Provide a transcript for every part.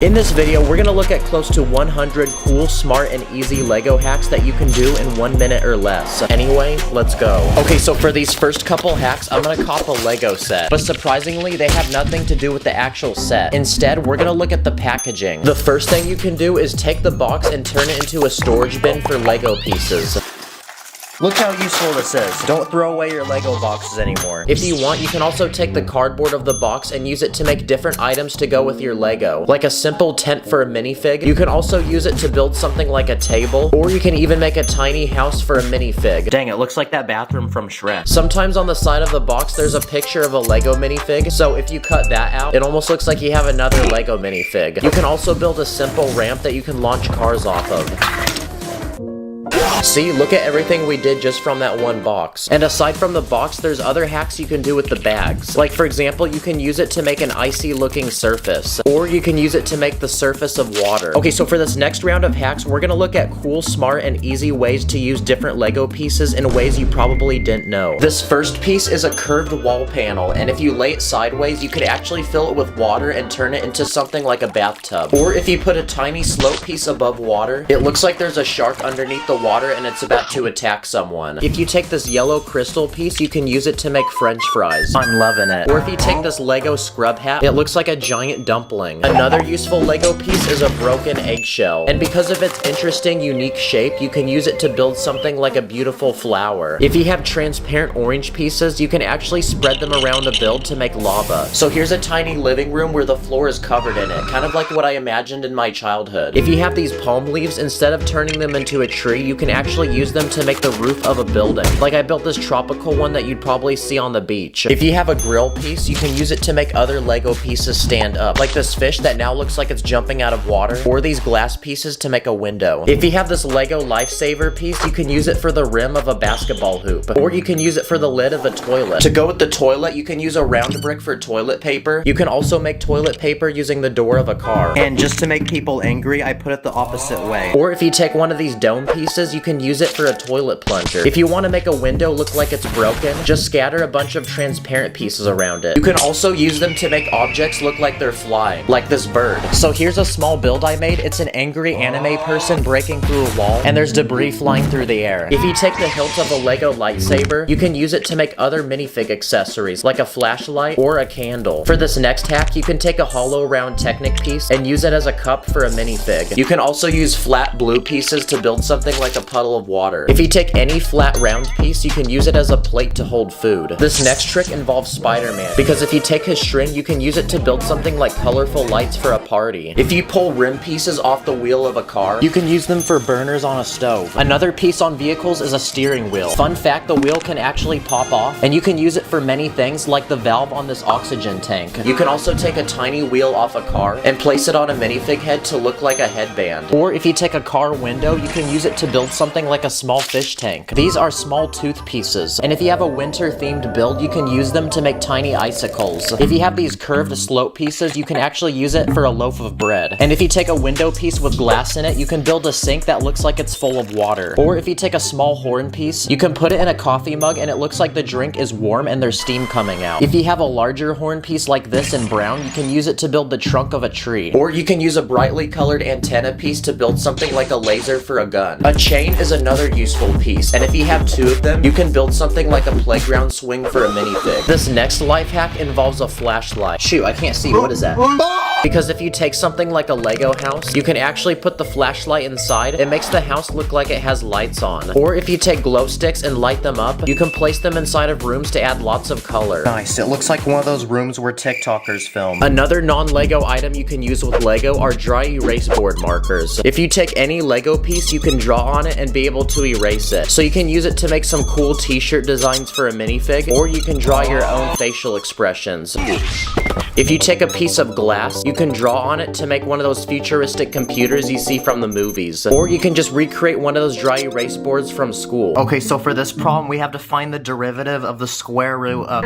In this video, we're gonna look at close to 100 cool, smart, and easy LEGO hacks that you can do in 1 minute or less. Anyway, let's go. Okay, so for these first couple hacks, I'm gonna cop a LEGO set. But surprisingly, they have nothing to do with the actual set. Instead, we're gonna look at the packaging. The first thing you can do is take the box and turn it into a storage bin for LEGO pieces. Look how useful this is. Don't throw away your LEGO boxes anymore. If you want, you can also take the cardboard of the box and use it to make different items to go with your LEGO. Like a simple tent for a minifig. You can also use it to build something like a table, or you can even make a tiny house for a minifig. Dang, it looks like that bathroom from Shrek. Sometimes on the side of the box, there's a picture of a LEGO minifig, so if you cut that out, it almost looks like you have another LEGO minifig. You can also build a simple ramp that you can launch cars off of. See, look at everything we did just from that one box. And aside from the box, there's other hacks you can do with the bags. Like for example, you can use it to make an icy looking surface, or you can use it to make the surface of water. Okay, so for this next round of hacks, we're gonna look at cool, smart, and easy ways to use different LEGO pieces in ways you probably didn't know. This first piece is a curved wall panel, and if you lay it sideways, you could actually fill it with water and turn it into something like a bathtub. Or if you put a tiny slope piece above water, it looks like there's a shark underneath the water and it's about to attack someone. If you take this yellow crystal piece, you can use it to make French fries. I'm loving it. Or if you take this LEGO scrub hat, it looks like a giant dumpling. Another useful LEGO piece is a broken eggshell. And because of its interesting, unique shape, you can use it to build something like a beautiful flower. If you have transparent orange pieces, you can actually spread them around a build to make lava. So here's a tiny living room where the floor is covered in it, kind of like what I imagined in my childhood. If you have these palm leaves, instead of turning them into a tree, you can actually use them to make the roof of a building. Like I built this tropical one that you'd probably see on the beach. If you have a grill piece, you can use it to make other LEGO pieces stand up. Like this fish that now looks like it's jumping out of water, or these glass pieces to make a window. If you have this LEGO lifesaver piece, you can use it for the rim of a basketball hoop, or you can use it for the lid of a toilet. To go with the toilet, you can use a round brick for toilet paper. You can also make toilet paper using the door of a car. And just to make people angry, I put it the opposite way. Or if you take one of these dome pieces, you can use it for a toilet plunger. If you want to make a window look like it's broken, just scatter a bunch of transparent pieces around it. You can also use them to make objects look like they're flying, like this bird. So here's a small build I made. It's an angry anime person breaking through a wall, and there's debris flying through the air. If you take the hilt of a LEGO lightsaber, you can use it to make other minifig accessories, like a flashlight or a candle. For this next hack, you can take a hollow round Technic piece and use it as a cup for a minifig. You can also use flat blue pieces to build something like a puddle of water. If you take any flat round piece, you can use it as a plate to hold food. This next trick involves Spider-Man, because if you take his string, you can use it to build something like colorful lights for a party. If you pull rim pieces off the wheel of a car, you can use them for burners on a stove. Another piece on vehicles is a steering wheel. Fun fact, the wheel can actually pop off, and you can use it for many things, like the valve on this oxygen tank. You can also take a tiny wheel off a car and place it on a minifig head to look like a headband. Or if you take a car window, you can use it to build something like a small fish tank. These are small tooth pieces, and if you have a winter themed build, you can use them to make tiny icicles. If you have these curved slope pieces, you can actually use it for a loaf of bread. And if you take a window piece with glass in it, you can build a sink that looks like it's full of water. Or if you take a small horn piece, you can put it in a coffee mug and it looks like the drink is warm and there's steam coming out. If you have a larger horn piece like this in brown, you can use it to build the trunk of a tree. Or you can use a brightly colored antenna piece to build something like a laser for a gun. A chain is another useful piece, and if you have two of them, you can build something like a playground swing for a minifig. This next life hack involves a flashlight. Shoot, I can't see. What is that? Because if you take something like a LEGO house, you can actually put the flashlight inside. It makes the house look like it has lights on. Or if you take glow sticks and light them up, you can place them inside of rooms to add lots of color. Nice, it looks like one of those rooms where TikTokers film. Another non-LEGO item you can use with LEGO are dry erase board markers. If you take any LEGO piece, you can draw on it and be able to erase it. So you can use it to make some cool t-shirt designs for a minifig, or you can draw your own facial expressions. If you take a piece of glass, you can draw on it to make one of those futuristic computers you see from the movies. Or you can just recreate one of those dry erase boards from school. Okay, so for this problem, we have to find the derivative of the square root of...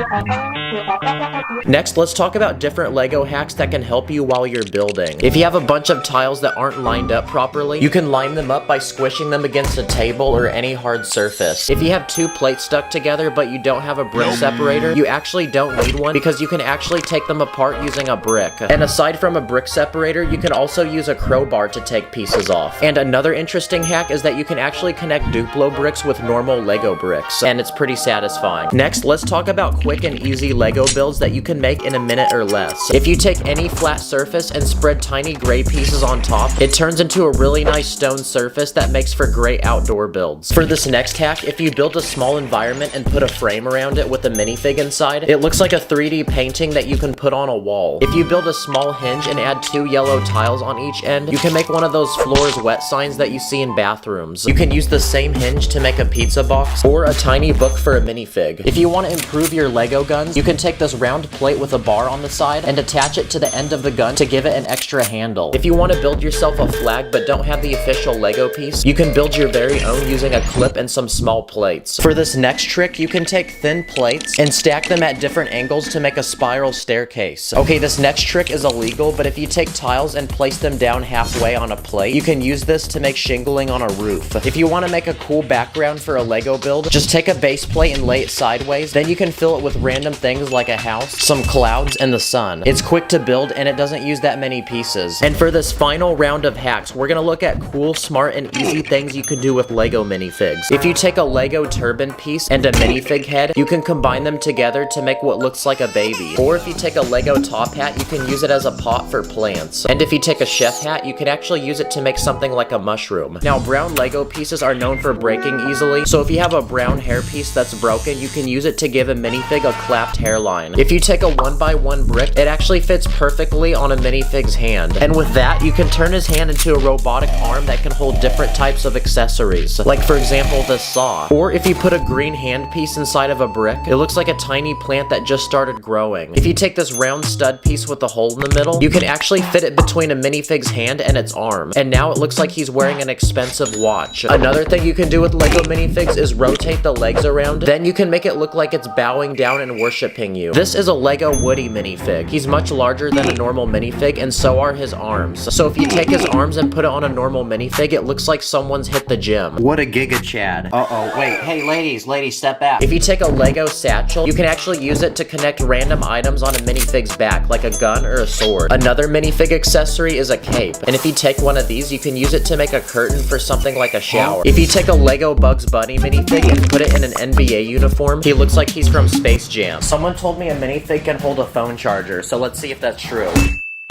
Next, let's talk about different LEGO hacks that can help you while you're building. If you have a bunch of tiles that aren't lined up properly, you can line them up by squishing them against a table or any hard surface. If you have two plates stuck together but you don't have a brick separator, you actually don't need one, because you can actually take them apart apart using a brick. And aside from a brick separator, you can also use a crowbar to take pieces off. And another interesting hack is that you can actually connect Duplo bricks with normal Lego bricks, and it's pretty satisfying. Next, let's talk about quick and easy Lego builds that you can make in a minute or less. If you take any flat surface and spread tiny gray pieces on top, it turns into a really nice stone surface that makes for great outdoor builds. For this next hack, if you build a small environment and put a frame around it with a minifig inside, it looks like a 3D painting that you can put on a wall. If you build a small hinge and add 2 yellow tiles on each end, you can make one of those floors wet signs that you see in bathrooms. You can use the same hinge to make a pizza box or a tiny book for a minifig. If you want to improve your Lego guns, you can take this round plate with a bar on the side and attach it to the end of the gun to give it an extra handle. If you want to build yourself a flag but don't have the official Lego piece, you can build your very own using a clip and some small plates. For this next trick, you can take thin plates and stack them at different angles to make a spiral staircase. Okay, this next trick is illegal, but if you take tiles and place them down halfway on a plate, you can use this to make shingling on a roof. If you want to make a cool background for a Lego build, just take a base plate and lay it sideways, then you can fill it with random things like a house, some clouds, and the sun. It's quick to build and it doesn't use that many pieces. And for this final round of hacks, we're gonna look at cool, smart, and easy things you can do with Lego minifigs. If you take a Lego turban piece and a minifig head, you can combine them together to make what looks like a baby. Or if you take a Lego top hat, you can use it as a pot for plants. And if you take a chef hat, you can actually use it to make something like a mushroom. Now, brown Lego pieces are known for breaking easily, so if you have a brown hair piece that's broken, you can use it to give a minifig a clapped hairline. If you take a 1x1 brick, it actually fits perfectly on a minifig's hand. And with that, you can turn his hand into a robotic arm that can hold different types of accessories, like for example this saw. Or if you put a green hand piece inside of a brick, it looks like a tiny plant that just started growing. If you take this round stud piece with a hole in the middle, you can actually fit it between a minifig's hand and its arm, and now it looks like he's wearing an expensive watch. Another thing you can do with Lego minifigs is rotate the legs around, then you can make it look like it's bowing down and worshiping you. This is a Lego Woody minifig. He's much larger than a normal minifig, and so are his arms. So if you take his arms and put it on a normal minifig, it looks like someone's hit the gym. What a Giga Chad. Uh-oh, wait, hey ladies, step back. If you take a Lego satchel, you can actually use it to connect random items on a minifig's back, like a gun or a sword. Another minifig accessory is a cape, and if you take one of these, you can use it to make a curtain for something like a shower. If you take a Lego Bugs Bunny minifig and put it in an NBA uniform, he looks like he's from Space Jam. Someone told me a minifig can hold a phone charger, so let's see if that's true.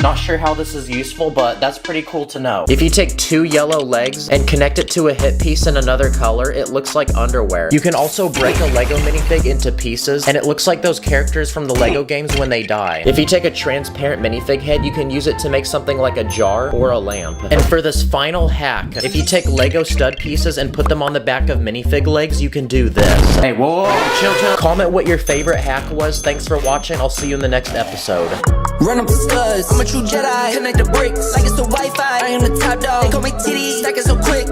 Not sure how this is useful, but that's pretty cool to know. If you take 2 yellow legs and connect it to a hip piece in another color, it looks like underwear. You can also break a Lego minifig into pieces, and it looks like those characters from the Lego games when they die. If you take a transparent minifig head, you can use it to make something like a jar or a lamp. And for this final hack, if you take Lego stud pieces and put them on the back of minifig legs, you can do this. Hey, whoa, chill. Comment what your favorite hack was. Thanks for watching. I'll see you in the next episode. Run up the studs, I'm a true Jedi. Connect the bricks like it's the Wi-Fi. I am the top dog. They call me titty, stacking so quick.